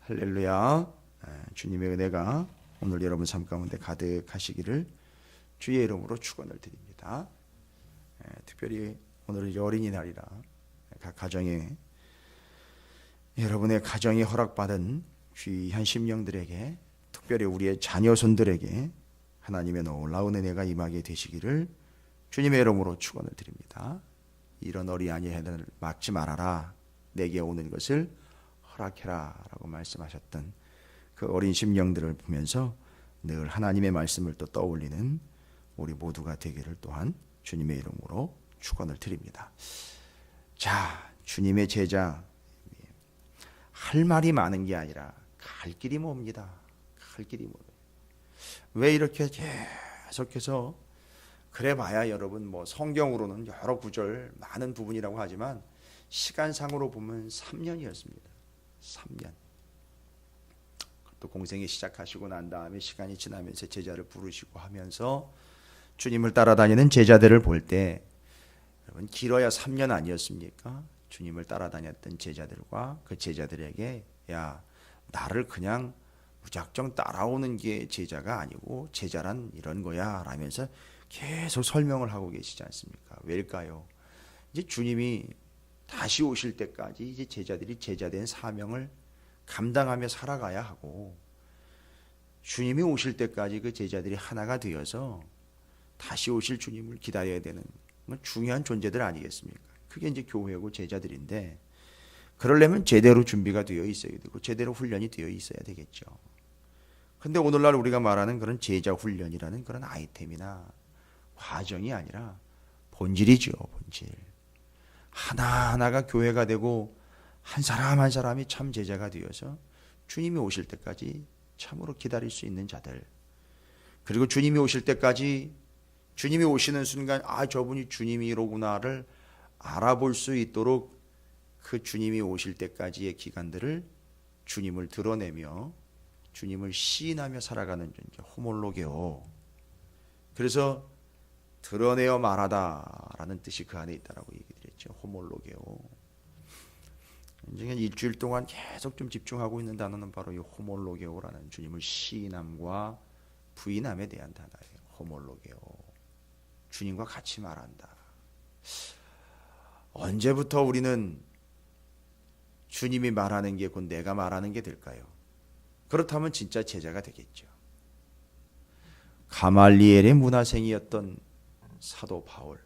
할렐루야. 주님의 은혜가 오늘 여러분 삶 가운데 가득하시기를 주의 이름으로 축원을 드립니다. 특별히 오늘은 어린이날이라 각 가정에 여러분의 가정에 허락받은 귀한 심령들에게, 특별히 우리의 자녀손들에게 하나님의 놀라운 은혜가 임하게 되시기를 주님의 이름으로 축원을 드립니다. 이런 어린아이의 해를 막지 말아라, 내게 오는 것을 허락해라 라고 말씀하셨던 그 어린 심령들을 보면서 늘 하나님의 말씀을 또 떠올리는 우리 모두가 되기를 또한 주님의 이름으로 축원을 드립니다. 자, 주님의 제자, 할 말이 많은 게 아니라 갈 길이 멉니다. 갈 길이 멉니다. 왜 이렇게 계속해서 그래봐야 여러분 뭐 성경으로는 여러 구절 많은 부분이라고 하지만 시간상으로 보면 3년이었습니다. 3년. 또 공생이 시작하시고 난 다음에 시간이 지나면서 제자를 부르시고 하면서 주님을 따라다니는 제자들을 볼 때 여러분 길어야 3년 아니었습니까? 주님을 따라다녔던 제자들과 그 제자들에게 야, 나를 그냥 무작정 따라오는 게 제자가 아니고 제자란 이런 거야 라면서 계속 설명을 하고 계시지 않습니까? 왜일까요? 이제 주님이 다시 오실 때까지 이제 제자들이 제자된 사명을 감당하며 살아가야 하고, 주님이 오실 때까지 그 제자들이 하나가 되어서 다시 오실 주님을 기다려야 되는 중요한 존재들 아니겠습니까? 그게 이제 교회고 제자들인데, 그러려면 제대로 준비가 되어 있어야 되고 제대로 훈련이 되어 있어야 되겠죠. 근데 오늘날 우리가 말하는 그런 제자 훈련이라는 그런 아이템이나 과정이 아니라 본질이죠. 본질. 하나하나가 교회가 되고 한 사람 한 사람이 참 제자가 되어서 주님이 오실 때까지 참으로 기다릴 수 있는 자들, 그리고 주님이 오실 때까지, 주님이 오시는 순간 아, 저분이 주님이로구나를 알아볼 수 있도록 그 주님이 오실 때까지의 기간들을 주님을 드러내며 주님을 시인하며 살아가는 존재, 호몰로게오. 그래서 드러내어 말하다라는 뜻이 그 안에 있다라고 얘기 드렸죠. 호몰로게오. 이제 일주일 동안 계속 좀 집중하고 있는 단어는 바로 이 호몰로게오라는 주님을 시인함과 부인함에 대한 단어예요. 호몰로게오. 주님과 같이 말한다. 언제부터 우리는 주님이 말하는 게 곧 내가 말하는 게 될까요? 그렇다면 진짜 제자가 되겠죠. 가말리엘의 문화생이었던 사도 바울,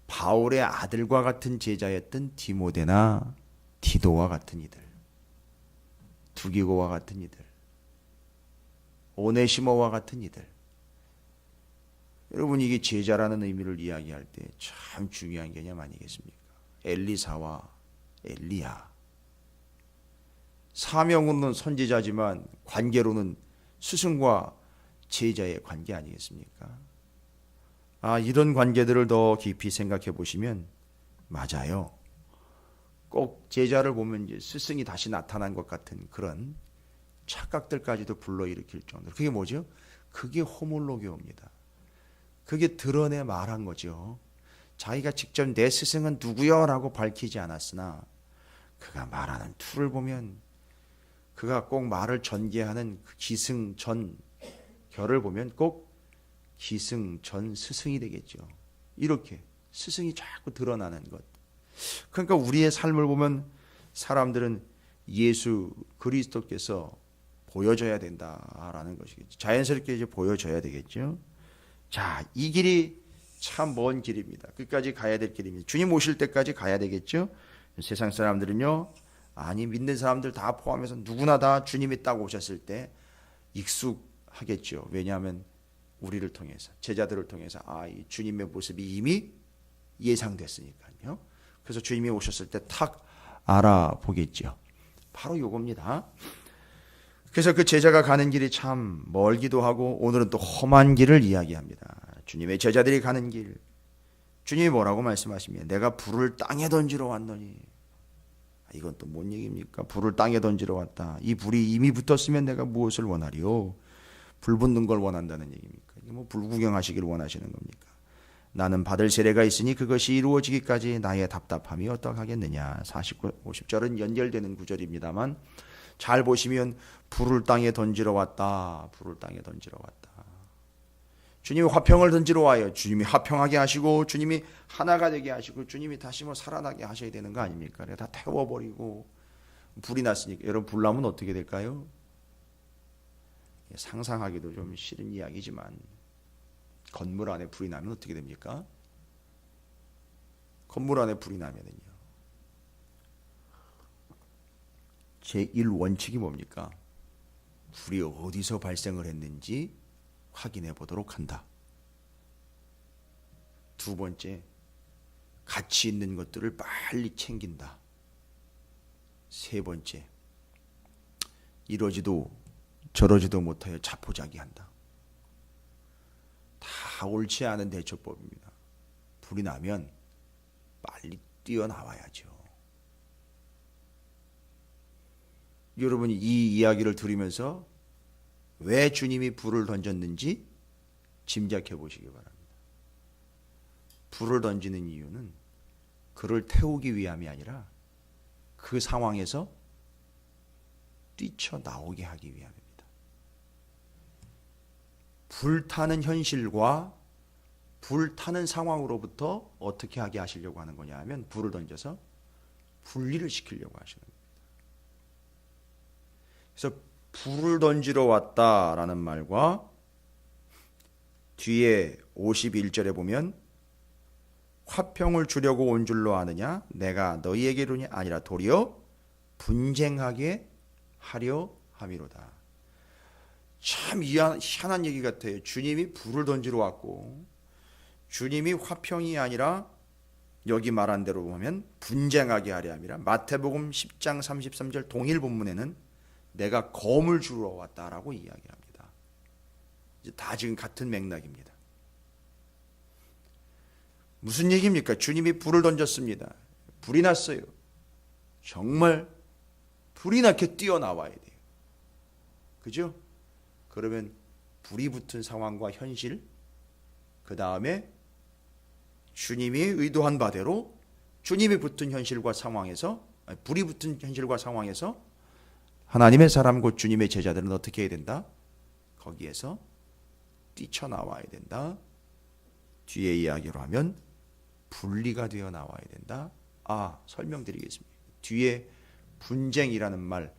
바울의 아들과 같은 제자였던 디모데나 디도와 같은 이들, 두기고와 같은 이들, 오네시모와 같은 이들, 여러분 이게 제자라는 의미를 이야기할 때 참 중요한 개념 아니겠습니까? 엘리사와 엘리야, 사명으로는 선지자지만 관계로는 스승과 제자의 관계 아니겠습니까? 아, 이런 관계들을 더 깊이 생각해 보시면 맞아요. 꼭 제자를 보면 이제 스승이 다시 나타난 것 같은 그런 착각들까지도 불러일으킬 정도로. 그게 뭐죠? 그게 호몰로게오입니다. 그게 드러내 말한 거죠. 자기가 직접 내 스승은 누구요? 라고 밝히지 않았으나 그가 말하는 투를 보면 그가 꼭 말을 전개하는 그 기승전 결을 보면 꼭 기승전 스승이 되겠죠. 이렇게 스승이 자꾸 드러나는 것. 그러니까 우리의 삶을 보면 사람들은 예수 그리스도께서 보여져야 된다라는 것이겠죠. 자연스럽게 이제 보여져야 되겠죠. 자, 이 길이 참 먼 길입니다. 끝까지 가야 될 길입니다. 주님 오실 때까지 가야 되겠죠. 세상 사람들은요, 아니 믿는 사람들 다 포함해서 누구나 다 주님이 딱 오셨을 때 익숙하겠죠. 왜냐하면 우리를 통해서, 제자들을 통해서 아, 이 주님의 모습이 이미 예상됐으니까요. 그래서 주님이 오셨을 때 탁 알아보겠죠. 바로 요겁니다. 그래서 그 제자가 가는 길이 참 멀기도 하고 오늘은 또 험한 길을 이야기합니다. 주님의 제자들이 가는 길. 주님이 뭐라고 말씀하시면 내가 불을 땅에 던지러 왔노니. 이건 또 뭔 얘기입니까? 불을 땅에 던지러 왔다. 이 불이 이미 붙었으면 내가 무엇을 원하리요? 불 붙는 걸 원한다는 얘기입니까? 이게 뭐 불 구경하시길 원하시는 겁니까? 나는 받을 세례가 있으니 그것이 이루어지기까지 나의 답답함이 어떡하겠느냐. 49, 50절은 연결되는 구절입니다만 잘 보시면 불을 땅에 던지러 왔다. 불을 땅에 던지러 왔다. 주님이 화평을 던지러 와요. 주님이 화평하게 하시고 주님이 하나가 되게 하시고 주님이 다시 살아나게 하셔야 되는 거 아닙니까? 다 태워버리고 불이 났으니까. 여러분 불 나면 어떻게 될까요? 상상하기도 좀 싫은 이야기지만 건물 안에 불이 나면 어떻게 됩니까? 건물 안에 불이 나면은요. 제1원칙이 뭡니까? 불이 어디서 발생을 했는지 확인해 보도록 한다. 두 번째, 가치 있는 것들을 빨리 챙긴다. 세 번째, 이러지도 저러지도 못하여 자포자기한다. 다 옳지 않은 대처법입니다. 불이 나면 빨리 뛰어나와야죠. 여러분이 이 이야기를 들으면서 왜 주님이 불을 던졌는지 짐작해 보시기 바랍니다. 불을 던지는 이유는 그를 태우기 위함이 아니라 그 상황에서 뛰쳐나오게 하기 위함입니다. 불타는 현실과 불타는 상황으로부터 어떻게 하게 하시려고 하는 거냐 하면 불을 던져서 분리를 시키려고 하시는 겁니다. 그래서 불을 던지러 왔다라는 말과 뒤에 51절에 보면 화평을 주려고 온 줄로 아느냐 내가 너희에게로냐 아니라 도리어 분쟁하게 하려 함이로다. 참 희한한 얘기 같아요. 주님이 불을 던지러 왔고 주님이 화평이 아니라 여기 말한 대로 보면 분쟁하게 하려 함이라. 마태복음 10장 33절 동일 본문에는 내가 검을 주러 왔다라고 이야기합니다. 이제 다 지금 같은 맥락입니다. 무슨 얘기입니까? 주님이 불을 던졌습니다. 불이 났어요. 정말 불이 나게 뛰어나와야 돼요. 그죠? 그러면 불이 붙은 상황과 현실, 그 다음에 주님이 의도한 바대로 주님이 붙은 현실과 상황에서, 불이 붙은 현실과 상황에서 하나님의 사람 곧 주님의 제자들은 어떻게 해야 된다? 거기에서 뛰쳐나와야 된다. 뒤에 이야기로 하면 분리가 되어 나와야 된다. 설명드리겠습니다. 뒤에 분쟁이라는 말,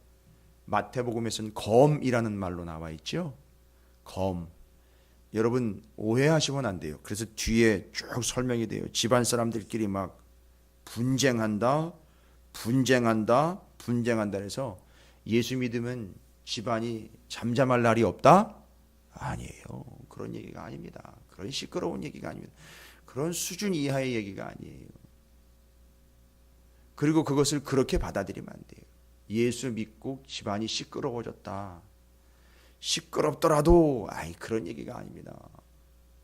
마태복음에서는 검이라는 말로 나와 있죠. 검. 여러분 오해하시면 안 돼요. 그래서 뒤에 쭉 설명이 돼요. 집안 사람들끼리 막 분쟁한다 해서 예수 믿으면 집안이 잠잠할 날이 없다? 아니에요. 그런 얘기가 아닙니다. 그런 시끄러운 얘기가 아닙니다. 그런 수준 이하의 얘기가 아니에요. 그리고 그것을 그렇게 받아들이면 안 돼요. 예수 믿고 집안이 시끄러워졌다. 시끄럽더라도 그런 얘기가 아닙니다.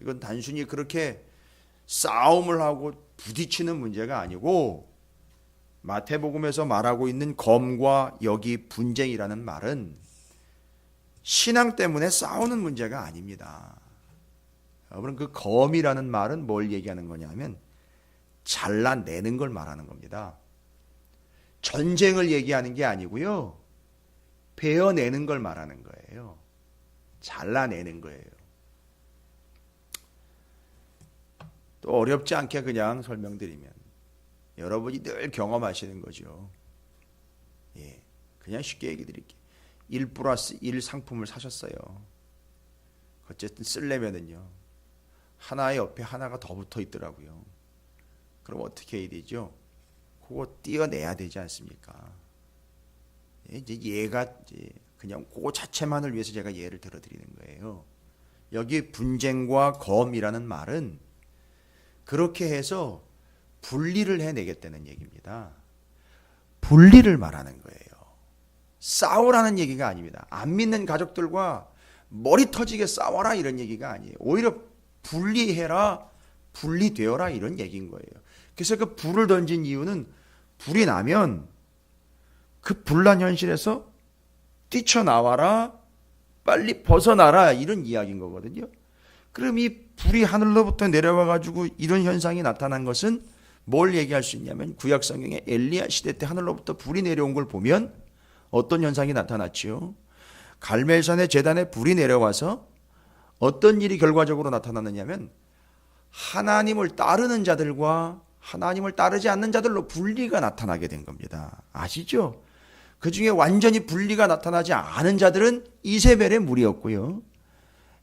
이건 단순히 그렇게 싸움을 하고 부딪히는 문제가 아니고 마태복음에서 말하고 있는 검과 여기 분쟁이라는 말은 신앙 때문에 싸우는 문제가 아닙니다. 여러분 그 검이라는 말은 뭘 얘기하는 거냐면 잘라내는 걸 말하는 겁니다. 전쟁을 얘기하는 게 아니고요. 베어내는 걸 말하는 거예요. 잘라내는 거예요. 또 어렵지 않게 그냥 설명드리면 여러분이 늘 경험하시는 거죠. 그냥 쉽게 얘기 드릴게요. 1+1 상품을 사셨어요. 어쨌든 쓰려면은요. 하나 옆에 하나가 더 붙어 있더라고요. 그럼 어떻게 해야 되죠? 그거 띄어내야 되지 않습니까? 이제 얘가 그냥 그거 자체만을 위해서 제가 예를 들어 드리는 거예요. 여기 분쟁과 검이라는 말은 그렇게 해서 분리를 해내겠다는 얘기입니다. 분리를 말하는 거예요. 싸우라는 얘기가 아닙니다. 안 믿는 가족들과 머리 터지게 싸워라 이런 얘기가 아니에요. 오히려 분리해라, 분리되어라 이런 얘기인 거예요. 그래서 그 불을 던진 이유는 불이 나면 그 불난 현실에서 뛰쳐나와라, 빨리 벗어나라 이런 이야기인 거거든요. 그럼 이 불이 하늘로부터 내려와 가지고 이런 현상이 나타난 것은 뭘 얘기할 수 있냐면 구약 성경에 엘리야 시대 때 하늘로부터 불이 내려온 걸 보면 어떤 현상이 나타났지요? 갈멜산의 제단에 불이 내려와서 어떤 일이 결과적으로 나타났느냐면 하나님을 따르는 자들과 하나님을 따르지 않는 자들로 분리가 나타나게 된 겁니다. 아시죠? 그 중에 완전히 분리가 나타나지 않은 자들은 이세벨의 무리였고요.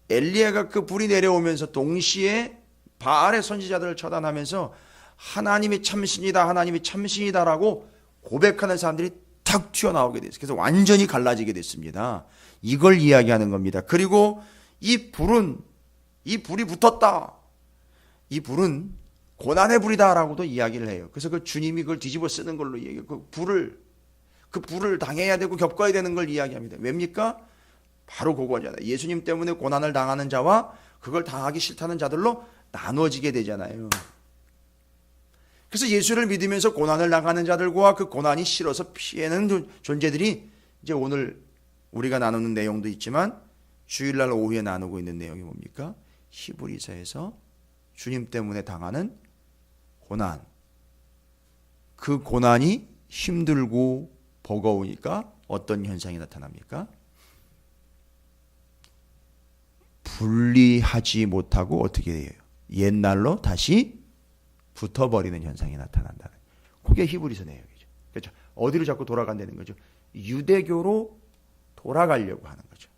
엘리야가 그 불이 내려오면서 동시에 바알의 선지자들을 처단하면서 하나님이 참신이다, 하나님이 참신이다라고 고백하는 사람들이 탁 튀어나오게 됐어요. 그래서 완전히 갈라지게 됐습니다. 이걸 이야기하는 겁니다. 그리고 이 불이 붙었다. 이 불은 고난의 불이다라고도 이야기를 해요. 그래서 그 주님이 그걸 뒤집어 쓰는 걸로 얘기해요. 그 불을 당해야 되고 겪어야 되는 걸 이야기합니다. 왜입니까? 바로 그거잖아요. 예수님 때문에 고난을 당하는 자와 그걸 당하기 싫다는 자들로 나눠지게 되잖아요. 그래서 예수를 믿으면서 고난을 당하는 자들과 그 고난이 싫어서 피하는 존재들이 이제 오늘 우리가 나누는 내용도 있지만 주일날 오후에 나누고 있는 내용이 뭡니까? 히브리서에서 주님 때문에 당하는 고난. 그 고난이 힘들고 버거우니까 어떤 현상이 나타납니까? 분리하지 못하고 어떻게 해요? 옛날로 다시 붙어버리는 현상이 나타난다는. 그게 히브리서 내용이죠. 그렇죠? 어디로 자꾸 돌아간다는 거죠? 유대교로 돌아가려고 하는 거죠.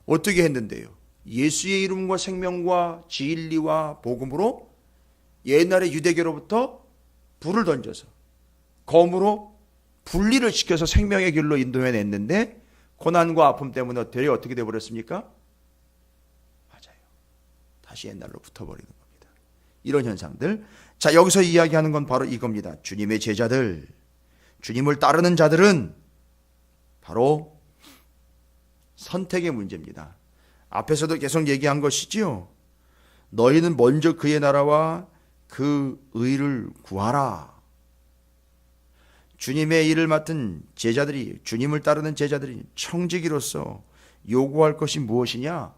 어떻게 했는데요? 예수의 이름과 생명과 진리와 복음으로 옛날에 유대교로부터 불을 던져서 검으로 분리를 시켜서 생명의 길로 인도해냈는데 고난과 아픔 때문에 되려 어떻게 되어버렸습니까? 맞아요. 다시 옛날로 붙어버리는 겁니다. 이런 현상들. 자, 여기서 이야기하는 건 바로 이겁니다. 주님의 제자들, 주님을 따르는 자들은 바로 선택의 문제입니다. 앞에서도 계속 얘기한 것이지요. 너희는 먼저 그의 나라와 그 의를 구하라. 주님의 일을 맡은 제자들이, 주님을 따르는 제자들이 청지기로서 요구할 것이 무엇이냐?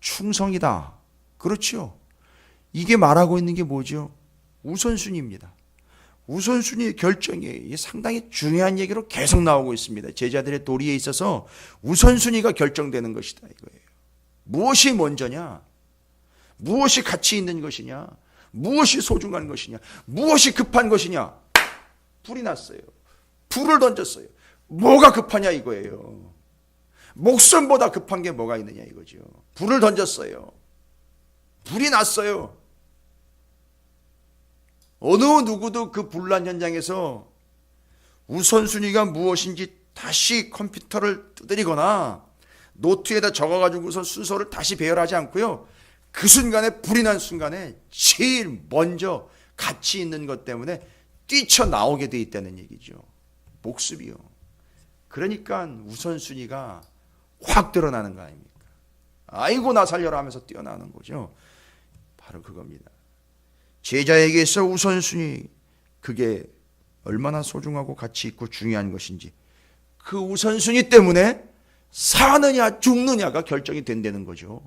충성이다. 그렇죠. 이게 말하고 있는 게 뭐죠? 우선순위입니다. 우선순위의 결정이에요. 이게 상당히 중요한 얘기로 계속 나오고 있습니다. 제자들의 도리에 있어서 우선순위가 결정되는 것이다 이거예요. 무엇이 먼저냐? 무엇이 가치 있는 것이냐? 무엇이 소중한 것이냐? 무엇이 급한 것이냐? 불이 났어요. 불을 던졌어요. 뭐가 급하냐 이거예요. 목숨보다 급한 게 뭐가 있느냐 이거죠. 불을 던졌어요. 불이 났어요. 어느 누구도 그 불난 현장에서 우선순위가 무엇인지 다시 컴퓨터를 두드리거나 노트에다 적어가지고서 순서를 다시 배열하지 않고요. 그 순간에 불이 난 순간에 제일 먼저 가치 있는 것 때문에 뛰쳐나오게 돼 있다는 얘기죠. 목숨이요. 그러니까 우선순위가 확 드러나는 거 아닙니까? 아이고 나 살려라 하면서 뛰어나오는 거죠. 바로 그겁니다. 제자에게서 우선순위, 그게 얼마나 소중하고 가치 있고 중요한 것인지 그 우선순위 때문에 사느냐 죽느냐가 결정이 된다는 거죠.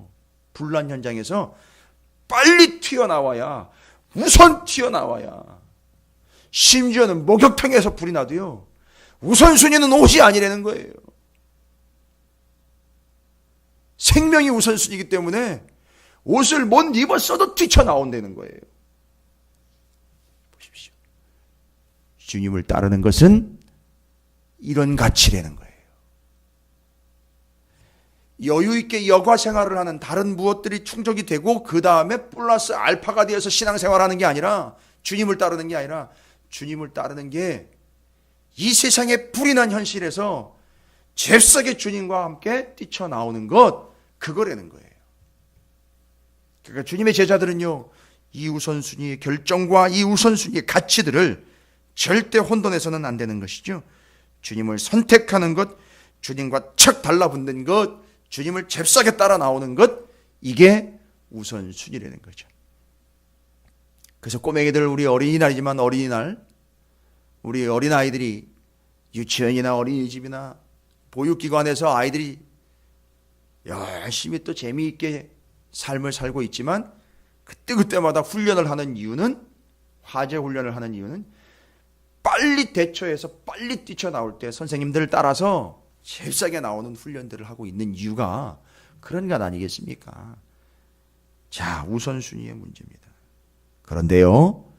불난 현장에서 빨리 튀어나와야, 우선 튀어나와야, 심지어는 목욕탕에서 불이 나도요 우선순위는 옷이 아니라는 거예요. 생명이 우선순위이기 때문에 옷을 못 입었어도 뛰쳐나온다는 거예요. 보십시오. 주님을 따르는 것은 이런 가치라는 거예요. 여유있게 여가 생활을 하는 다른 무엇들이 충족이 되고 그 다음에 플러스 알파가 되어서 신앙생활하는 게 아니라, 주님을 따르는 게 아니라, 주님을 따르는 게 이 세상에 불이 난 현실에서 잽싸게 주님과 함께 뛰쳐나오는 것, 그거라는 거예요. 그러니까 주님의 제자들은요, 이 우선순위의 결정과 이 우선순위의 가치들을 절대 혼돈해서는 안 되는 것이죠. 주님을 선택하는 것, 주님과 척 달라붙는 것, 주님을 잽싸게 따라 나오는 것, 이게 우선순위라는 거죠. 그래서 꼬맹이들, 우리 어린이날이지만 어린이날, 우리 어린아이들이 유치원이나 어린이집이나 보육기관에서 아이들이 열심히 또 재미있게 삶을 살고 있지만 그때그때마다 훈련을 하는 이유는, 화재 훈련을 하는 이유는 빨리 대처해서 빨리 뛰쳐나올 때 선생님들을 따라서 잽싸게 나오는 훈련들을 하고 있는 이유가 그런 것 아니겠습니까? 자, 우선순위의 문제입니다. 그런데요,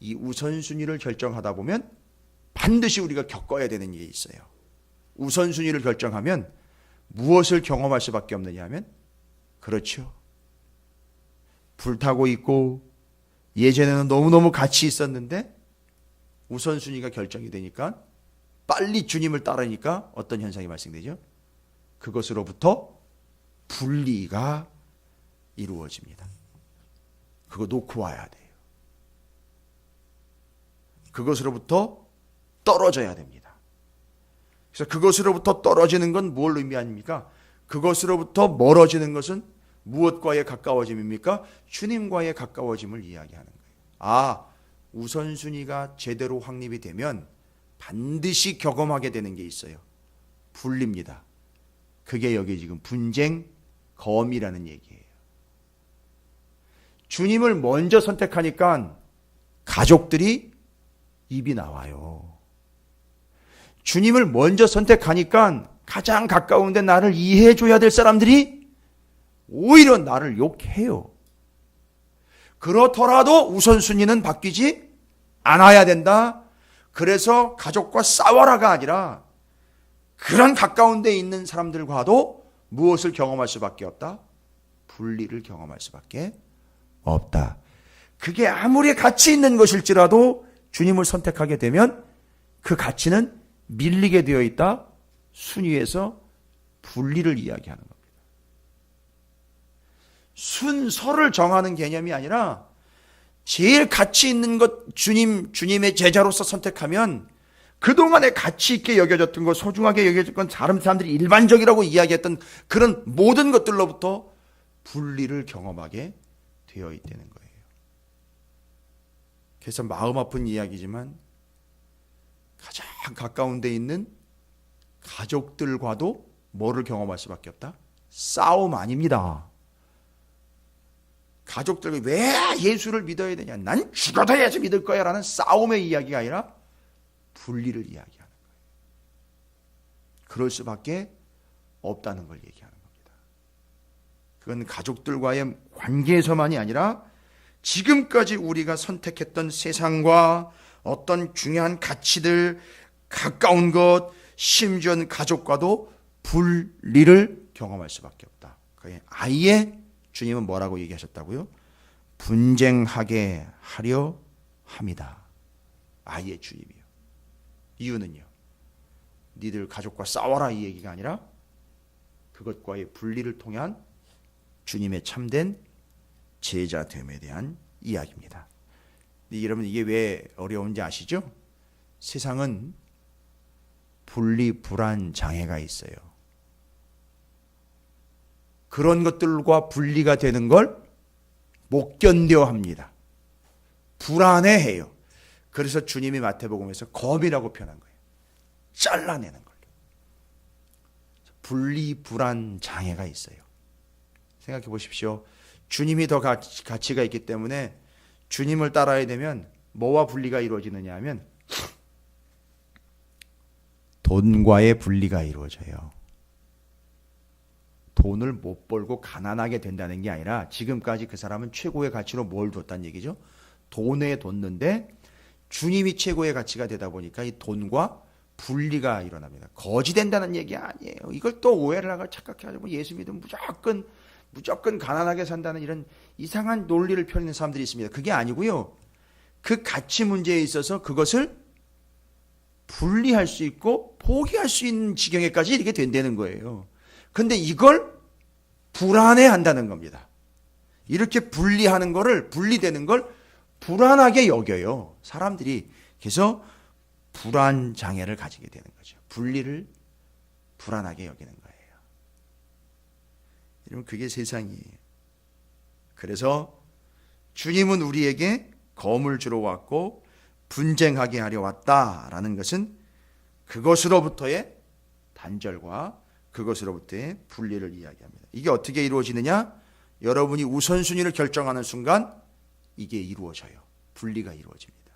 이 우선순위를 결정하다 보면 반드시 우리가 겪어야 되는 일이 있어요. 우선순위를 결정하면 무엇을 경험할 수밖에 없느냐 하면, 그렇죠, 불타고 있고 예전에는 너무너무 같이 있었는데 우선순위가 결정이 되니까 빨리 주님을 따르니까 어떤 현상이 발생되죠? 그것으로부터 분리가 이루어집니다. 그거 놓고 와야 돼요. 그것으로부터 떨어져야 됩니다. 그래서 그것으로부터 떨어지는 건 뭘 의미합니까? 그것으로부터 멀어지는 것은 무엇과의 가까워짐입니까? 주님과의 가까워짐을 이야기하는 거예요. 아, 우선순위가 제대로 확립이 되면 반드시 경험하게 되는 게 있어요. 분리입니다. 그게 여기 지금 분쟁, 검이라는 얘기예요. 주님을 먼저 선택하니까 가족들이 입이 나와요. 주님을 먼저 선택하니까 가장 가까운데 나를 이해해줘야 될 사람들이 오히려 나를 욕해요. 그렇더라도 우선순위는 바뀌지 않아야 된다. 그래서 가족과 싸워라가 아니라 그런 가까운 데 있는 사람들과도 무엇을 경험할 수밖에 없다? 분리를 경험할 수밖에 없다. 그게 아무리 가치 있는 것일지라도 주님을 선택하게 되면 그 가치는 밀리게 되어 있다. 순위에서 분리를 이야기하는 겁니다. 순서를 정하는 개념이 아니라 제일 가치 있는 것 주님의 제자로서 선택하면 그동안에 가치 있게 여겨졌던 것, 소중하게 여겨졌던 건 다른 사람들이 일반적이라고 이야기했던 그런 모든 것들로부터 분리를 경험하게 되어 있다는 거예요. 그래서 마음 아픈 이야기지만 가장 가까운 데 있는 가족들과도 뭐를 경험할 수밖에 없다? 싸움 아닙니다. 가족들이 왜 예수를 믿어야 되냐? 난 죽어도 예수 믿을 거야 라는 싸움의 이야기가 아니라 분리를 이야기하는 거예요. 그럴 수밖에 없다는 걸 얘기하는 겁니다. 그건 가족들과의 관계에서만이 아니라 지금까지 우리가 선택했던 세상과 어떤 중요한 가치들, 가까운 것, 심지어는 가족과도 분리를 경험할 수밖에 없다. 아예 주님은 뭐라고 얘기하셨다고요? 분쟁하게 하려 합니다. 아예 주님이요. 이유는요, 니들 가족과 싸워라 이 얘기가 아니라 그것과의 분리를 통한 주님의 참된 제자됨에 대한 이야기입니다. 여러분, 이게 왜 어려운지 아시죠? 세상은 분리 불안 장애가 있어요. 그런 것들과 분리가 되는 걸 못 견뎌 합니다. 불안해해요. 그래서 주님이 마태복음에서 검이라고 표현한 거예요. 잘라내는 걸로. 분리 불안 장애가 있어요. 생각해 보십시오. 주님이 더 가치가 있기 때문에 주님을 따라야 되면 뭐와 분리가 이루어지느냐 하면 돈과의 분리가 이루어져요. 돈을 못 벌고 가난하게 된다는 게 아니라 지금까지 그 사람은 최고의 가치로 뭘 뒀다는 얘기죠? 돈에 뒀는데 주님이 최고의 가치가 되다 보니까 이 돈과 분리가 일어납니다. 거지 된다는 얘기 아니에요. 이걸 또 오해를 하고 착각해가지고 예수 믿으면 무조건 가난하게 산다는 이런 이상한 논리를 펴는 사람들이 있습니다. 그게 아니고요. 그 가치 문제에 있어서 그것을 분리할 수 있고 포기할 수 있는 지경에까지 이렇게 된다는 거예요. 근데 이걸 불안해한다는 겁니다. 이렇게 분리하는 거를, 분리되는 걸 불안하게 여겨요. 사람들이. 그래서 불안 장애를 가지게 되는 거죠. 분리를 불안하게 여기는 거예요. 여러분, 그게 세상이에요. 그래서 주님은 우리에게 검을 주러 왔고 분쟁하게 하려 왔다라는 것은 그것으로부터의 단절과 그것으로부터의 분리를 이야기합니다. 이게 어떻게 이루어지느냐? 여러분이 우선순위를 결정하는 순간 이게 이루어져요. 분리가 이루어집니다.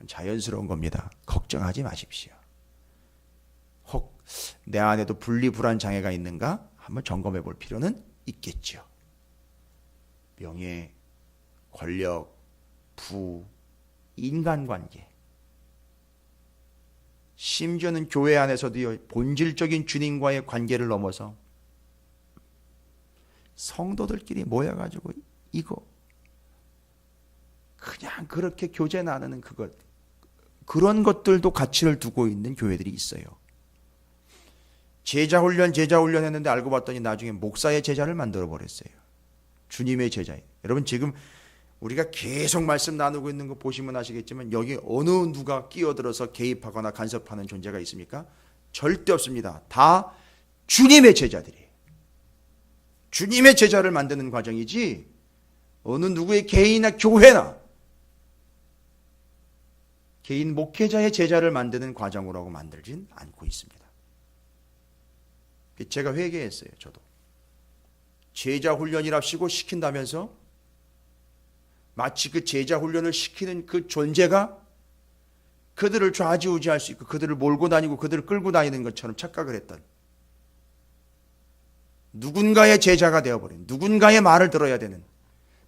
자연스러운 겁니다. 걱정하지 마십시오. 혹 내 안에도 분리불안 장애가 있는가 한번 점검해 볼 필요는 있겠죠. 명예, 권력, 부, 인간관계, 심지어는 교회 안에서도요, 본질적인 주님과의 관계를 넘어서 성도들끼리 모여가지고 이거 그냥 그렇게 교제 나누는 그런 것들도 가치를 두고 있는 교회들이 있어요. 제자 훈련 했는데 알고 봤더니 나중에 목사의 제자를 만들어 버렸어요. 주님의 제자예요. 여러분 지금 우리가 계속 말씀 나누고 있는 거 보시면 아시겠지만 여기 어느 누가 끼어들어서 개입하거나 간섭하는 존재가 있습니까? 절대 없습니다. 다 주님의 제자들이에요. 주님의 제자를 만드는 과정이지 어느 누구의 개인이나 교회나 개인 목회자의 제자를 만드는 과정으로 만들진 않고 있습니다. 제가 회개했어요. 저도 제자 훈련이랍시고 시킨다면서 마치 그 제자 훈련을 시키는 그 존재가 그들을 좌지우지할 수 있고 그들을 몰고 다니고 그들을 끌고 다니는 것처럼 착각을 했던, 누군가의 제자가 되어버린, 누군가의 말을 들어야 되는,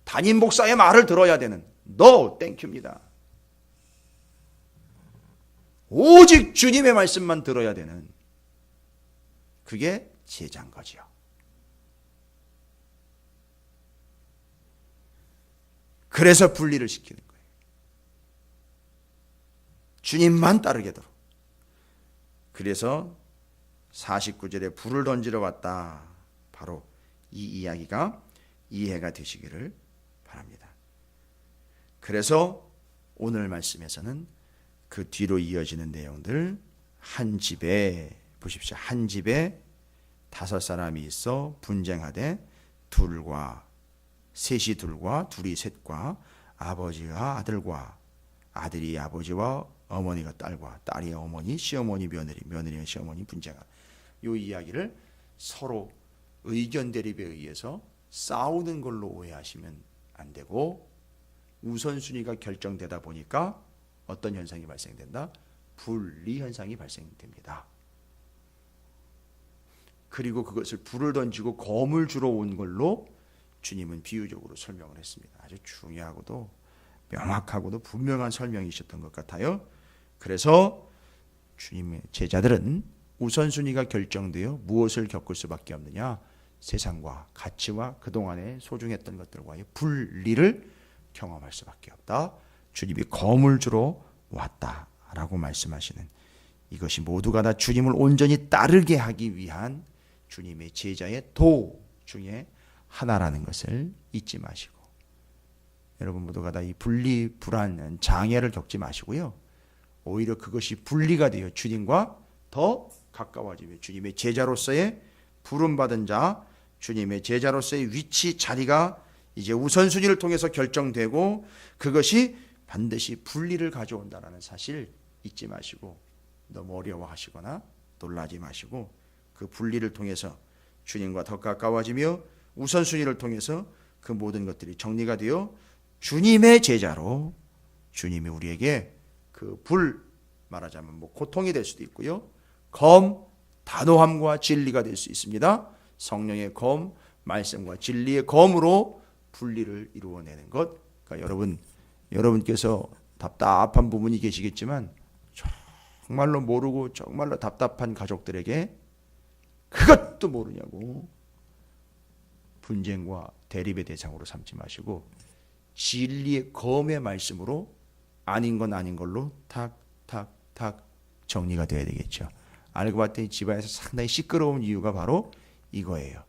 담임 목사의 말을 들어야 되는, No, 땡큐입니다. 오직 주님의 말씀만 들어야 되는, 그게 제자인 거죠. 그래서 분리를 시키는 거예요. 주님만 따르게도록. 그래서 49절에 불을 던지러 왔다. 바로 이 이야기가 이해가 되시기를 바랍니다. 그래서 오늘 말씀에서는 그 뒤로 이어지는 내용들, 한 집에 보십시오. 한 집에 5사람이 있어 분쟁하되 셋이 둘과 둘이 셋과 아버지와 아들과 아들이 아버지와 어머니가 딸과 딸이 어머니, 시어머니, 며느리가 시어머니 분쟁하는 이 이야기를 서로 의견 대립에 의해서 싸우는 걸로 오해하시면 안 되고, 우선순위가 결정되다 보니까 어떤 현상이 발생된다? 분리 현상이 발생됩니다. 그리고 그것을 불을 던지고 검을 주러 온 걸로 주님은 비유적으로 설명을 했습니다. 아주 중요하고도 명확하고도 분명한 설명이셨던 것 같아요. 그래서 주님의 제자들은 우선순위가 결정되어 무엇을 겪을 수밖에 없느냐? 세상과 가치와 그동안에 소중했던 것들과의 분리를 경험할 수밖에 없다. 주님이 검을 주러 왔다라고 말씀하시는, 이것이 모두가 다 주님을 온전히 따르게 하기 위한 주님의 제자의 도 중에 하나라는 것을 잊지 마시고, 여러분 모두가 다 이 분리 불안 장애를 겪지 마시고요, 오히려 그것이 분리가 되어 주님과 더 가까워지며 주님의 제자로서의 부름받은 자, 주님의 제자로서의 위치 자리가 이제 우선순위를 통해서 결정되고 그것이 반드시 분리를 가져온다는 사실 잊지 마시고, 너무 어려워하시거나 놀라지 마시고, 그 분리를 통해서 주님과 더 가까워지며 우선순위를 통해서 그 모든 것들이 정리가 되어 주님의 제자로, 주님이 우리에게 그 불, 말하자면 고통이 될 수도 있고요, 검, 단호함과 진리가 될 수 있습니다. 성령의 검, 말씀과 진리의 검으로 분리를 이루어내는 것. 그러니까 여러분께서 답답한 부분이 계시겠지만 정말로 모르고 정말로 답답한 가족들에게 그것도 모르냐고 분쟁과 대립의 대상으로 삼지 마시고, 진리의 검의 말씀으로 아닌 건 아닌 걸로 탁탁탁 정리가 돼야 되겠죠. 알고 봤더니 집안에서 상당히 시끄러운 이유가 바로 이거예요.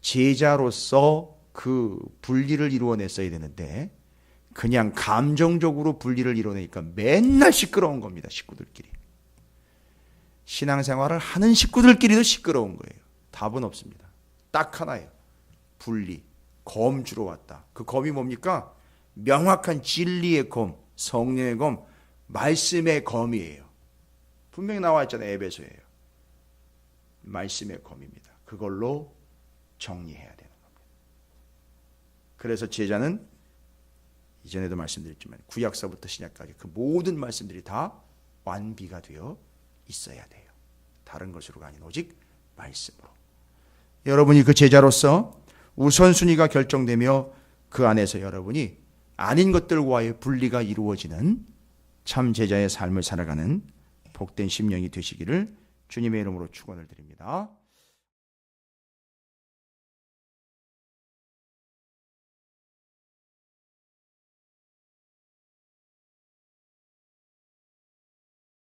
제자로서 그 분리를 이루어냈어야 되는데 그냥 감정적으로 분리를 이루어내니까 맨날 시끄러운 겁니다. 식구들끼리. 신앙생활을 하는 식구들끼리도 시끄러운 거예요. 답은 없습니다. 딱 하나예요. 분리. 검 주러 왔다. 그 검이 뭡니까? 명확한 진리의 검, 성령의 검, 말씀의 검이에요. 분명히 나와 있잖아요. 에베소예요. 말씀의 검입니다. 그걸로 정리해야 되는 겁니다. 그래서 제자는 이전에도 말씀드렸지만 구약서부터 신약까지 그 모든 말씀들이 다 완비가 되어 있어야 돼요. 다른 것으로가 아닌 오직 말씀으로. 여러분이 그 제자로서 우선순위가 결정되며 그 안에서 여러분이 아닌 것들과의 분리가 이루어지는 참 제자의 삶을 살아가는 복된 심령이 되시기를 주님의 이름으로 축원을 드립니다.